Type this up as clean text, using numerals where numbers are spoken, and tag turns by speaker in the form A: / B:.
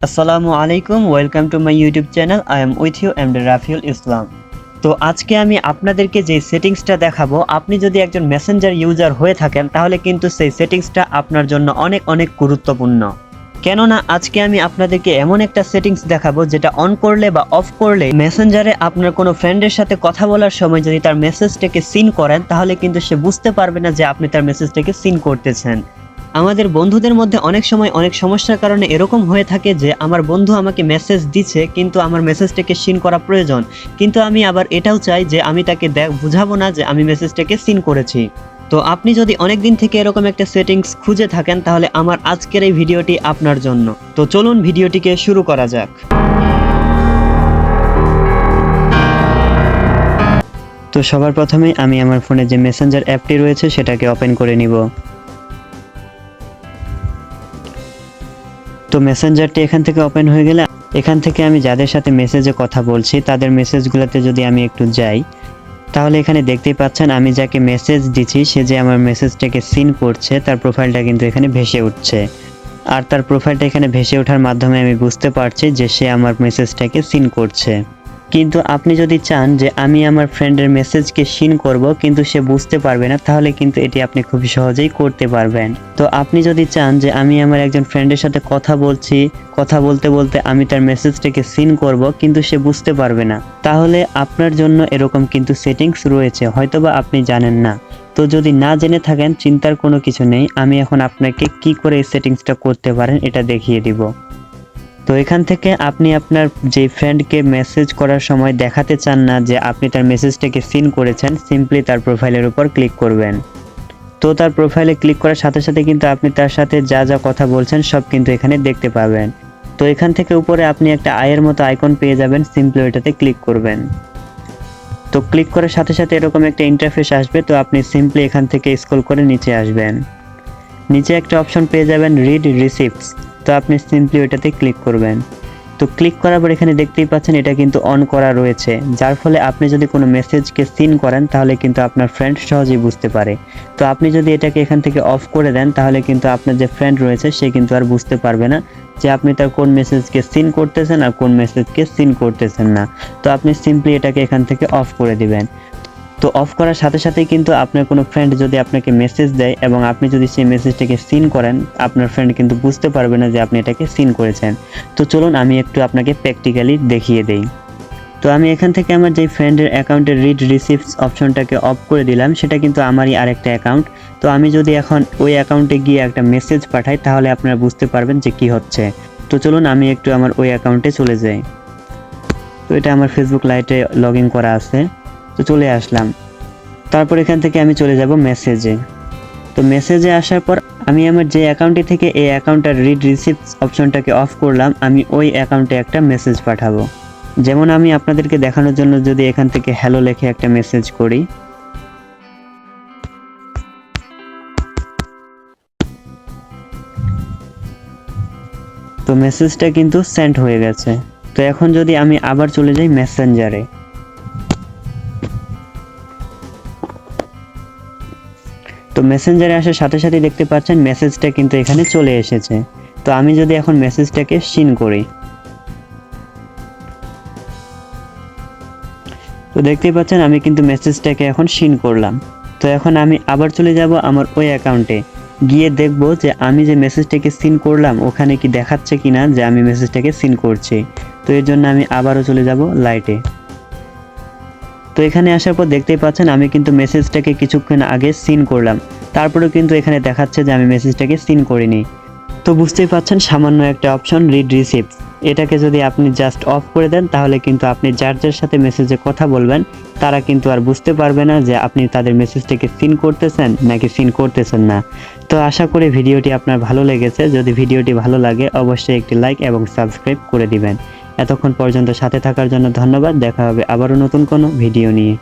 A: আসসালামু আলাইকুম, welcome to my YouTube channel. I am with you, am Rafiul Islam. তো আজকে আমি আপনাদেরকে যে সেটিংসটা দেখাবো, আপনি যদি একজন মেসেঞ্জার ইউজার হয়ে থাকেন তাহলে কিন্তু সেই সেটিংসটা আপনার জন্য অনেক অনেক গুরুত্বপূর্ণ। কেননা আজকে আমি আপনাদেরকে এমন একটা সেটিংস দেখাবো যেটা অন করলে বা অফ করলে মেসেঞ্জারে আপনার কোনো ফ্রেন্ডের সাথে কথা বলার সময় যদি তার মেসেজটাকে সিন করেন তাহলে কিন্তু সে বুঝতে পারবে না যে আপনি তার মেসেজটাকে সিন করতেছেন। আমাদের বন্ধুদের মধ্যে অনেক সময় অনেক সমস্যার কারণে এরকম হয়ে থাকে যে আমার বন্ধু আমাকে মেসেজ দিচ্ছে কিন্তু আমার মেসেজটাকে সিন করা প্রয়োজন, কিন্তু আমি আবার এটাও চাই যে আমি তাকে বুঝাবো না যে আমি মেসেজটাকে সিন করেছি। তো আপনি যদি অনেক দিন থেকে এরকম একটা সেটিংস খুঁজে থাকেন তাহলে আমার আজকের এই ভিডিওটি আপনার জন্য। তো চলুন ভিডিওটিকে শুরু করা যাক। তো সবার প্রথমে আমি আমার ফোনে যে মেসেঞ্জার অ্যাপটি রয়েছে সেটাকে ওপেন করে নিব। তো মেসেঞ্জারটি এখান থেকে ওপেন হয়ে গেলে এখান থেকে আমি যাদের সাথে মেসেজে কথা বলছি তাদের মেসেজগুলোতে যদি আমি একটু যাই তাহলে এখানে দেখতেই পাচ্ছেন আমি যাকে মেসেজ দিচ্ছি সে যে আমার মেসেজটাকে সিন করছে তার প্রোফাইলটা কিন্তু এখানে ভেসে উঠছে। আর তার প্রোফাইলটা এখানে ভেসে ওঠার মাধ্যমে আমি বুঝতে পারছি যে সে আমার মেসেজটাকে সিন করছে। কিন্তু আপনি যদি চান যে আমি আমার ফ্রেন্ডের মেসেজকে সিন করব কিন্তু সে বুঝতে পারবে না, তাহলে কিন্তু এটি আপনি খুব সহজেই করতে পারবেন। তো আপনি যদি চান যে আমি আমার একজন ফ্রেন্ডের সাথে কথা বলছি, কথা বলতে বলতে আমি তার মেসেজটাকে সিন করব কিন্তু সে বুঝতে পারবে না, তাহলে আপনার জন্য এরকম কিন্তু সেটিংস রয়েছে, হয়তোবা আপনি জানেন না। তো যদি না জেনে থাকেন চিন্তার কোনো কিছু নেই, আমি এখন আপনাকে কি করে এই সেটিংসটা করতে পারেন এটা দেখিয়ে দিব। তো এখান থেকে আপনি আপনার যে ফ্রেন্ডকে মেসেজ করার সময় দেখাতে চান না যে আপনি তার মেসেজটাকে সিন করেছেন, সিম্পলি তার প্রোফাইলের উপর ক্লিক করবেন। তো তার প্রোফাইলে ক্লিক করার সাথে সাথে কিন্তু আপনি তার সাথে যা যা কথা বলছেন সব কিন্তু এখানে দেখতে পাবেন। তো এখান থেকে উপরে আপনি একটা আয়ের মতো আইকন পেয়ে যাবেন, সিম্পলি ওইটাতে ক্লিক করবেন। তো ক্লিক করার সাথে সাথে এরকম একটা ইন্টারফেস আসবে। তো আপনি সিম্পলি এখান থেকে স্ক্রল করে নিচে আসবেন, নিচে একটা অপশন পেয়ে যাবেন রিড রিসিপ্টস। তো আপনি সিম্পলি ওইটাতে ক্লিক করবেন। তো ক্লিক করার পর এখানে দেখতেই পাচ্ছেন এটা কিন্তু অন করা রয়েছে, যার ফলে আপনি যদি কোনো মেসেজকে সিন করেন তাহলে কিন্তু আপনার ফ্রেন্ড সহজেই বুঝতে পারে। তো আপনি যদি এটাকে এখান থেকে অফ করে দেন তাহলে কিন্তু আপনার যে ফ্রেন্ড রয়েছে সে কিন্তু আর বুঝতে পারবে না যে আপনি তার কোন মেসেজকে সিন করতেছেন আর কোন মেসেজকে সিন করতেছেন না। তো আপনি সিম্পলি এটাকে এখান থেকে অফ করে দিবেন। তো অফ করার সাথে সাথেই কিন্তু আপনার কোনো ফ্রেন্ড যদি আপনাকে মেসেজ দেয় এবং আপনি যদি সেই মেসেজটাকে সিন করেন, আপনার ফ্রেন্ড কিন্তু বুঝতে পারবে না যে আপনি এটাকে সিন করেছেন। তো চলুন আমি একটু আপনাকে প্র্যাকটিক্যালি দেখিয়ে দেই। তো আমি এখান থেকে আমার যে ফ্রেন্ডের অ্যাকাউন্টের রিড রিসিপ্টস অপশনটাকে অফ করে দিলাম, সেটা কিন্তু আমারই আরেকটা অ্যাকাউন্ট। তো আমি যদি এখন ওই অ্যাকাউন্টে গিয়ে একটা মেসেজ পাঠাই তাহলে আপনারা বুঝতে পারবেন যে কি হচ্ছে। তো চলুন আমি একটু আমার ওই অ্যাকাউন্টে চলে যাই। তো এটা আমার ফেসবুক লাইটে লগ ইন করা আছে। তো চলে আসলাম। তারপর এখান থেকে আমি চলে যাব মেসেজে। তো মেসেজে আসার পর আমি আমার যে অ্যাকাউন্টে থেকে এই অ্যাকাউন্টের রিড রিসিপ্টস অপশনটাকে অফ করলাম, আমি ওই অ্যাকাউন্টে একটা মেসেজ পাঠাবো। যেমন আমি আপনাদেরকে দেখানোর জন্য যদি এখান থেকে হ্যালো লিখে একটা মেসেজ করি, তো মেসেজটা কিন্তু সেন্ড হয়ে গেছে। তো এখন যদি আমি আবার চলে যাই মেসেঞ্জারে, তো মেসেঞ্জারে আসার সাথে সাথে দেখতে পাচ্ছেন মেসেজটা কিন্তু এখানে চলে এসেছে। তো আমি যদি এখন মেসেজটাকে সিন করি, তো দেখতেই পাচ্ছেন আমি কিন্তু মেসেজটাকে এখন সিন করলাম। তো এখন আমি আবার চলে যাব আমার ওই অ্যাকাউন্টে, গিয়ে দেখব যে আমি যে মেসেজটাকে সিন করলাম ওখানে কি দেখাচ্ছে কিনা যে আমি মেসেজটাকে সিন করছি। তো এর জন্য আমি আবারও চলে যাব লাইটে। তো এখানে আসার পর দেখতেই পাচ্ছেন আমি কিন্তু মেসেজটাকে কিছুক্ষণ আগে সিন করলাম, তারপরেও কিন্তু এখানে দেখাচ্ছে যে আমি মেসেজটাকে সিন করিনি। তো বুঝতেই পাচ্ছেন সামান্য একটা অপশন রিড রিসিপ্টস, এটাকে যদি আপনি জাস্ট অফ করে দেন তাহলে কিন্তু আপনি যার যার সাথে মেসেজে কথা বলবেন তারা কিন্তু আর বুঝতে পারবে না যে আপনি তাদের মেসেজটাকে সিন করতেছেন নাকি সিন করতেছেন না। তো আশা করি ভিডিওটি আপনার ভালো লেগেছে। যদি ভিডিওটি ভালো লাগে অবশ্যই একটি লাইক এবং সাবস্ক্রাইব করে দিবেন। এতক্ষণ পর্যন্ত সাথে থাকার জন্য ধন্যবাদ। দেখা হবে আবারও নতুন কোনো ভিডিও নিয়ে।